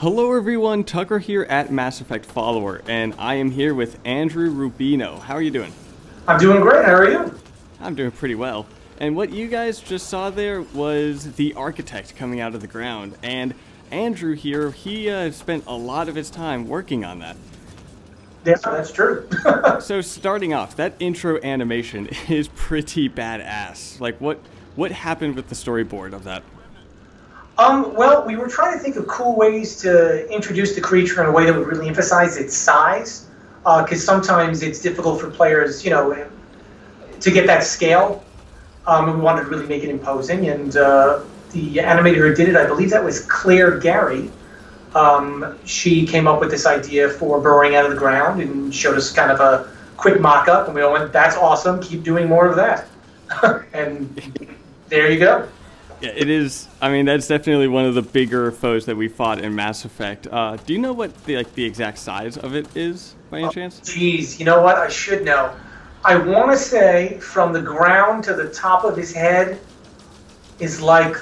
Hello everyone, Tucker here at Mass Effect Follower, and I am here with Andrew Rubino. How are you doing? I'm doing great, how are you? I'm doing pretty well. And what you guys just saw there was the architect coming out of the ground, and Andrew here, he spent a lot of his time working on that. Yeah, that's true. So starting off, that intro animation is pretty badass. Like, what happened with the storyboard of that? Well, we were trying to think of cool ways to introduce the creature in a way that would really emphasize its size, because sometimes it's difficult for players, to get that scale. And we wanted to really make it imposing, and the animator who did it, I believe that was Claire Gary. She came up with this idea for burrowing out of the ground and showed us kind of a quick mock-up, and we all went, that's awesome, keep doing more of that. And there you go. Yeah, it is. I mean, that's definitely one of the bigger foes that we fought in Mass Effect. Do you know what the exact size of it is, by any chance? Geez, you know what? I should know. I want to say from the ground to the top of his head is like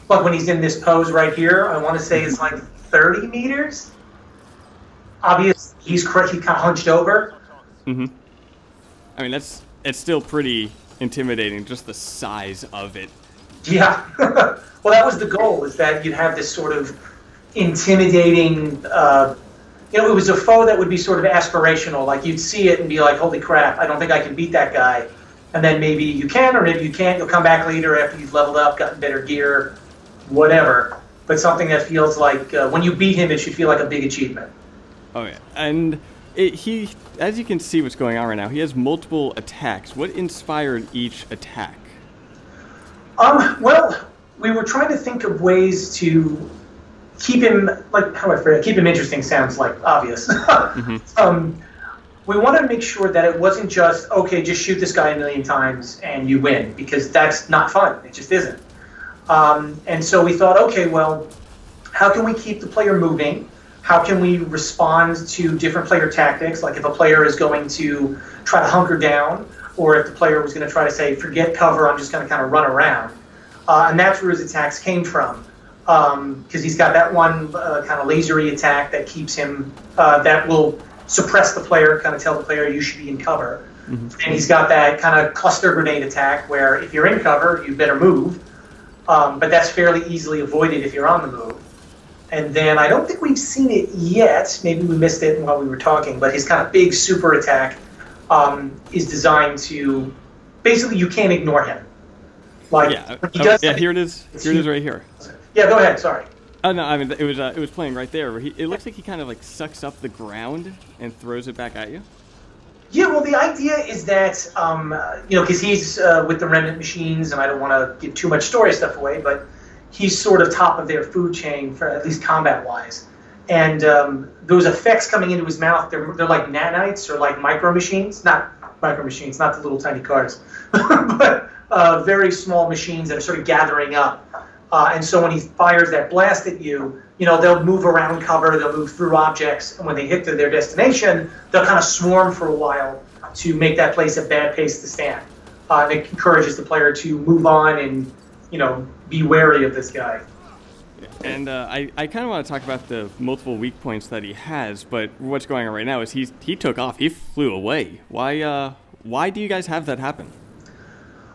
when he's in this pose right here, I want to say it's like 30 meters. Obviously, he's correct. He's kind of hunched over. Mm-hmm. I mean, it's still pretty intimidating, just the size of it. Yeah. Well, that was the goal, is that you'd have this sort of intimidating, it was a foe that would be sort of aspirational. Like, you'd see it and be like, holy crap, I don't think I can beat that guy. And then maybe you can, or maybe you can't. You'll come back later after you've leveled up, gotten better gear, whatever. But something that feels like, when you beat him, it should feel like a big achievement. Oh, yeah. And he, as you can see what's going on right now, he has multiple attacks. What inspired each attack? Well, we were trying to think of ways to keep him, keep him interesting sounds like obvious. Mm-hmm. We wanted to make sure that it wasn't just, okay, just shoot this guy a million times and you win, because that's not fun. It just isn't. And so we thought, okay, well, how can we keep the player moving? How can we respond to different player tactics? Like if a player is going to try to hunker down, or if the player was going to try to say, forget cover, I'm just going to kind of run around. And that's where his attacks came from. Because he's got that one kind of lasery attack that keeps him, that will suppress the player, kind of tell the player you should be in cover. Mm-hmm. And he's got that kind of cluster grenade attack where if you're in cover, you better move. But that's fairly easily avoided if you're on the move. And then I don't think we've seen it yet. Maybe we missed it while we were talking. But his kind of big super attack is designed to, basically you can't ignore him. Like, yeah, here it is. Here it is right here. Yeah, go ahead, sorry. Oh no, I mean it was playing right there. Where it looks like he kind of like sucks up the ground and throws it back at you. Yeah, well, the idea is that, because he's with the remnant machines, and I don't want to give too much story stuff away, but he's sort of top of their food chain, for at least combat-wise. And those effects coming into his mouth, they're like nanites or like micro machines. Not micro machines, not the little tiny cars, but very small machines that are sort of gathering up. And so when he fires that blast at you, they'll move around cover, they'll move through objects, and when they hit their destination, they'll kind of swarm for a while to make that place a bad place to stand. And it encourages the player to move on and, be wary of this guy. And I kind of want to talk about the multiple weak points that he has, but what's going on right now is he took off, he flew away. Why do you guys have that happen?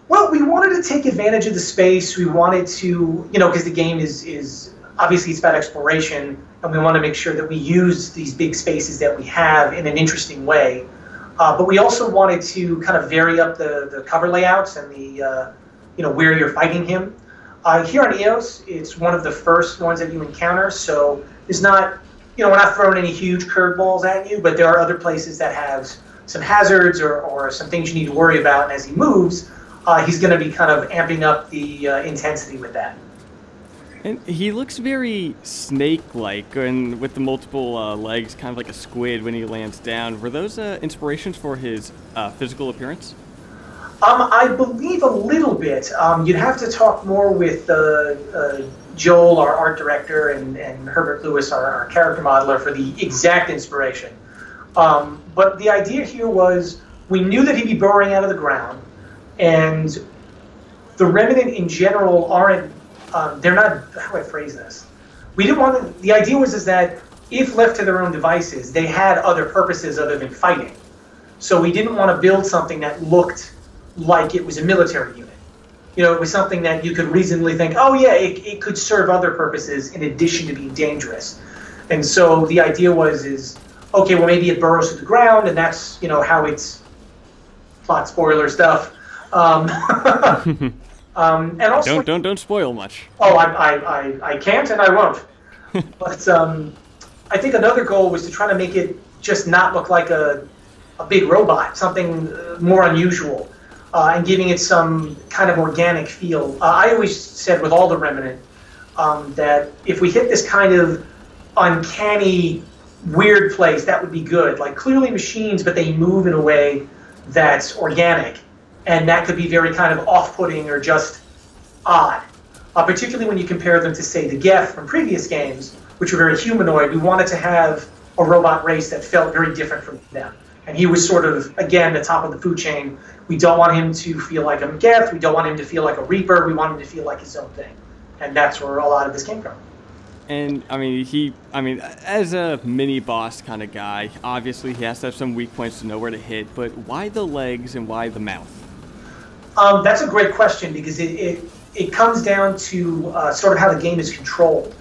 Well, we wanted to take advantage of the space. We wanted to, because the game is obviously it's about exploration, and we want to make sure that we use these big spaces that we have in an interesting way. But we also wanted to kind of vary up the cover layouts and the, where you're fighting him. Here on EOS, it's one of the first ones that you encounter, so it's not, we're not throwing any huge curveballs at you, but there are other places that have some hazards or some things you need to worry about, and as he moves, he's going to be kind of amping up the intensity with that. And he looks very snake-like, and with the multiple legs, kind of like a squid when he lands down. Were those inspirations for his physical appearance? I believe a little bit. You'd have to talk more with Joel, our art director, and Herbert Lewis, our character modeler, for the exact inspiration. But the idea here was we knew that he'd be burrowing out of the ground, and the Remnant in general aren't, they're not, how do I phrase this? we didn't want to, the idea was is that if left to their own devices, they had other purposes other than fighting. So we didn't want to build something that looked like it was a military unit. You know, it was something that you could reasonably think, oh yeah, it could serve other purposes in addition to being dangerous. And so the idea is, okay, well maybe it burrows to the ground, and that's, you know, how it's plot spoiler stuff. And also don't spoil much. Oh, I can't and I won't. But I think another goal was to try to make it just not look like a big robot, something more unusual, and giving it some kind of organic feel. I always said with all the Remnant that if we hit this kind of uncanny, weird place, that would be good. Like clearly machines, but they move in a way that's organic, and that could be very kind of off-putting or just odd. Particularly when you compare them to, say, the Geth from previous games, which were very humanoid. We wanted to have a robot race that felt very different from them. And he was sort of, again, the top of the food chain. We don't want him to feel like a Geth. We don't want him to feel like a Reaper. We want him to feel like his own thing. And that's where a lot of this came from. And, I mean, as a mini-boss kind of guy, obviously he has to have some weak points to know where to hit, but why the legs and why the mouth? That's a great question, because it comes down to sort of how the game is controlled.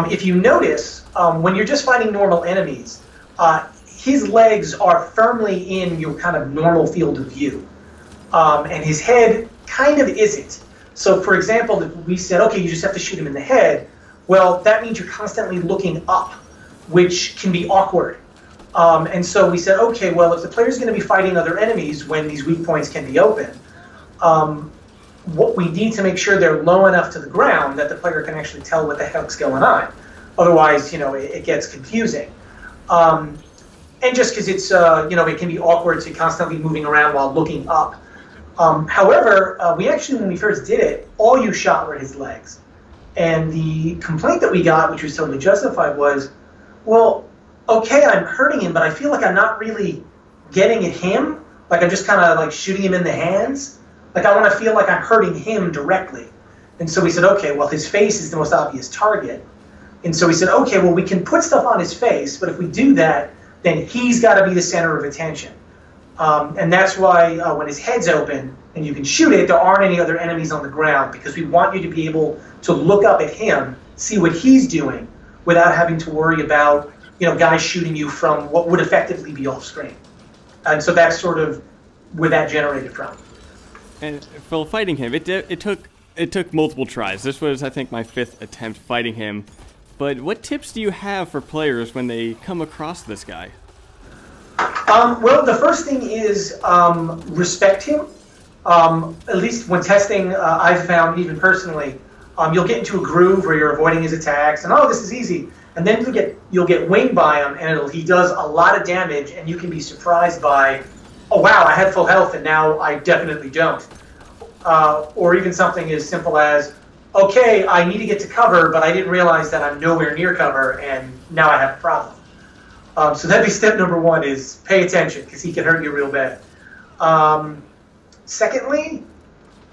If you notice, when you're just fighting normal enemies, his legs are firmly in your kind of normal field of view, and his head kind of isn't. So, for example, if we said, okay, you just have to shoot him in the head, well, that means you're constantly looking up, which can be awkward. And so we said, okay, well, if the player's going to be fighting other enemies when these weak points can be open, what we need to make sure they're low enough to the ground that the player can actually tell what the heck's going on. Otherwise, you know, it gets confusing. And just because it's, you know, it can be awkward to constantly moving around while looking up. However, we actually, when we first did it, all you shot were his legs. And the complaint that we got, which was totally justified, was, well, okay, I'm hurting him, but I feel like I'm not really getting at him. Like I'm just kind of like shooting him in the hands. Like I want to feel like I'm hurting him directly. And so we said, okay, well, his face is the most obvious target. And so we said, okay, well, we can put stuff on his face, but if we do that, then he's got to be the center of attention. And that's why when his head's open and you can shoot it, there aren't any other enemies on the ground, because we want you to be able to look up at him, see what he's doing, without having to worry about, you know, guys shooting you from what would effectively be off screen. And so that's sort of where that generated from. And for fighting him, it took multiple tries. This was, I think, my 5th attempt fighting him. But what tips do you have for players when they come across this guy? Well, the first thing is respect him. At least when testing, I've found, even personally, you'll get into a groove where you're avoiding his attacks, and oh, this is easy. And then you'll get winged by him, and he does a lot of damage, and you can be surprised by, oh wow, I had full health, and now I definitely don't. Or even something as simple as, okay, I need to get to cover, but I didn't realize that I'm nowhere near cover, and now I have a problem. So that'd be step number 1, is pay attention, because he can hurt you real bad. Secondly,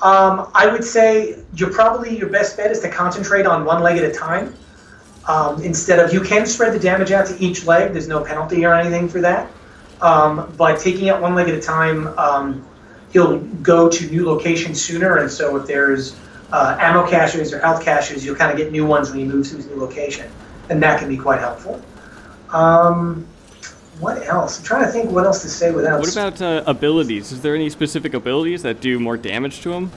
I would say your best bet is to concentrate on one leg at a time. Instead of, you can spread the damage out to each leg, there's no penalty or anything for that. But taking out one leg at a time, he'll go to new locations sooner, and so if there's ammo caches or health caches, you'll kind of get new ones when he moves to his new location, and that can be quite helpful. What else? I'm trying to think what else to say without... What about abilities? Is there any specific abilities that do more damage to him?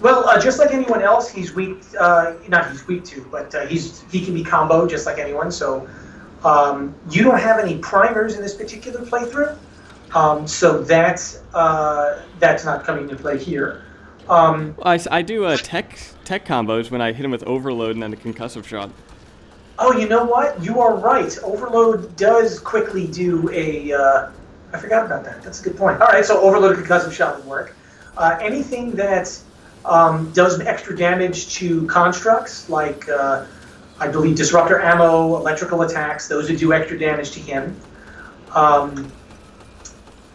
Well, just like anyone else, he's weak. Not he's weak to, but he can be comboed just like anyone. So you don't have any primers in this particular playthrough, so that's not coming into play here. I do tech combos when I hit him with overload and then a concussive shot. Oh, you know what? You are right. Overload does quickly do a... I forgot about that. That's a good point. All right, so overload and concussive shot would work. Anything that does extra damage to constructs, like I believe disruptor ammo, electrical attacks, those would do extra damage to him.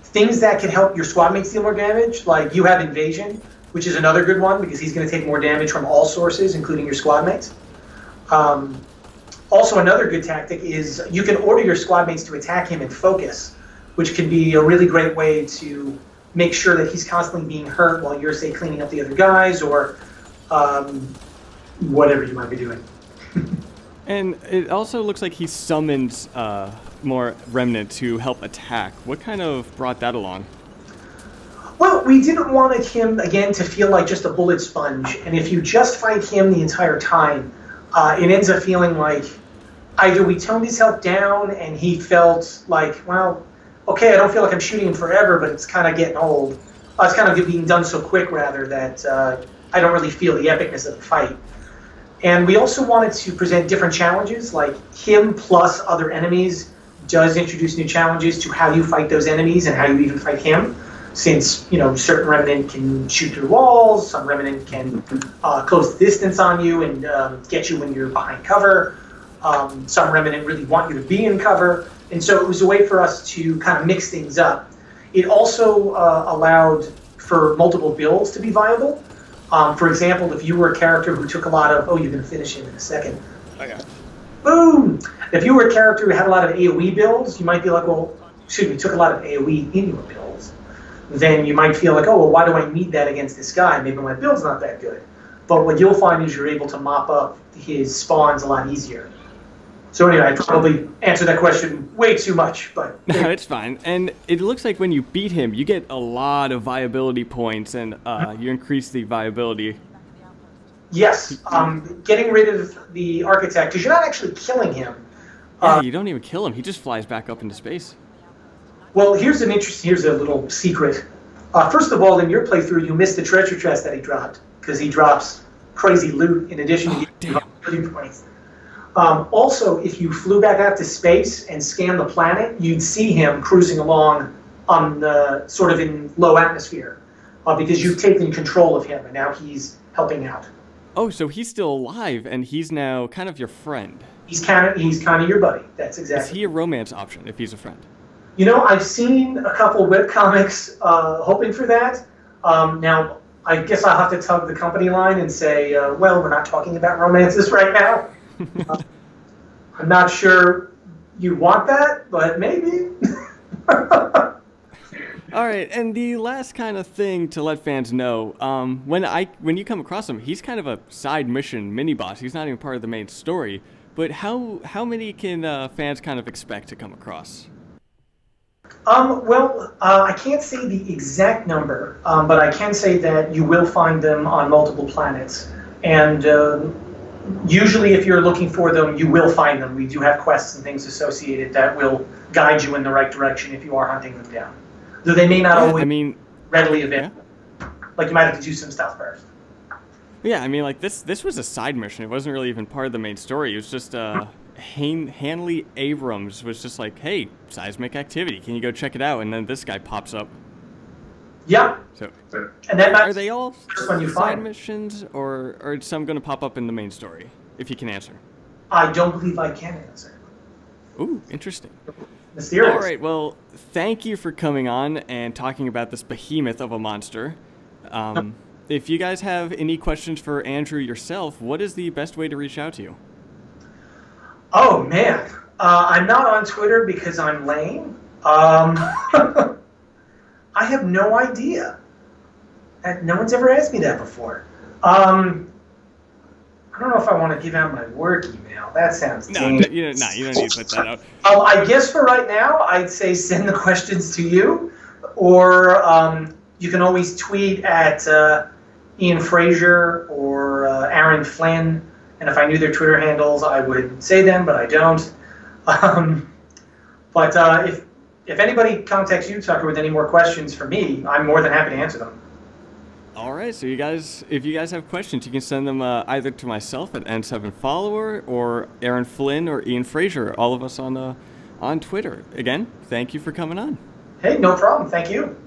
Things that can help your squad mates deal more damage, like you have invasion, which is another good one because he's going to take more damage from all sources, including your squad mates. Also, another good tactic is you can order your squad mates to attack him in focus, which can be a really great way to make sure that he's constantly being hurt while you're, say, cleaning up the other guys or whatever you might be doing. And it also looks like he summons more Remnant to help attack. What kind of brought that along? Well, we didn't want him, again, to feel like just a bullet sponge. And if you just fight him the entire time, it ends up feeling like either we toned his health down and he felt like, well, okay, I don't feel like I'm shooting him forever, but it's kind of getting old. It's kind of being done so quick, rather, that I don't really feel the epicness of the fight. And we also wanted to present different challenges, like him plus other enemies does introduce new challenges to how you fight those enemies and how you even fight him. Since, certain Remnant can shoot through walls, some Remnant can close the distance on you and get you when you're behind cover. Some Remnant really want you to be in cover. And so it was a way for us to kind of mix things up. It also allowed for multiple builds to be viable. For example, if you were a character who took a lot of... Oh, you're going to finish him in a second. Okay. Boom! If you were a character who had a lot of AoE builds, you might be like, well, excuse me, took a lot of AoE in your builds. Then you might feel like, oh, well, why do I need that against this guy? Maybe my build's not that good. But what you'll find is you're able to mop up his spawns a lot easier. So anyway, I probably answered that question way too much, but... No, it's fine. And it looks like when you beat him, you get a lot of viability points, and you increase the viability. Yes, getting rid of the Architect, because you're not actually killing him. Yeah, you don't even kill him. He just flies back up into space. Well, here's a little secret. First of all, in your playthrough, you missed the treasure chest that he dropped, because he drops crazy loot in addition to getting points. Also, if you flew back out to space and scanned the planet, you'd see him cruising along on the sort of in low atmosphere, because you've taken control of him, and now he's helping out. Oh, so he's still alive, and he's now kind of your friend. He's kind of your buddy. That's exactly. Is he a romance option if he's a friend? I've seen a couple webcomics hoping for that. Now, I guess I'll have to tug the company line and say, well, we're not talking about romances right now. I'm not sure you want that, but maybe. All right, and the last kind of thing to let fans know, when you come across him, he's kind of a side mission mini-boss. He's not even part of the main story. But how many can fans kind of expect to come across? I can't say the exact number, but I can say that you will find them on multiple planets. And usually if you're looking for them, you will find them. We do have quests and things associated that will guide you in the right direction if you are hunting them down. Though they may not always readily available. Yeah. Like you might have to do some stuff first. Yeah, I mean, like this was a side mission. It wasn't really even part of the main story. It was just Hanley Abrams was just like, hey, seismic activity. Can you go check it out? And then this guy pops up. Yeah. So, and then are they all side find missions, or are some going to pop up in the main story? If you can answer. I don't believe I can answer. Ooh, interesting. Mysterious. All right, well, thank you for coming on and talking about this behemoth of a monster. If you guys have any questions for Andrew yourself, what is the best way to reach out to you? Oh, man. I'm not on Twitter because I'm lame. I have no idea. No one's ever asked me that before. I don't know if I want to give out my work email. That sounds dangerous. You don't need to put that out. I guess for right now, I'd say send the questions to you, or you can always tweet at Ian Fraser or Aaron Flynn, and if I knew their Twitter handles, I would say them, but I don't. But if anybody contacts you, Tucker, with any more questions for me, I'm more than happy to answer them. All right, so if you guys have questions, you can send them either to myself at N7Follower or Aaron Flynn or Ian Fraser, all of us on Twitter. Again, thank you for coming on. Hey, no problem. Thank you.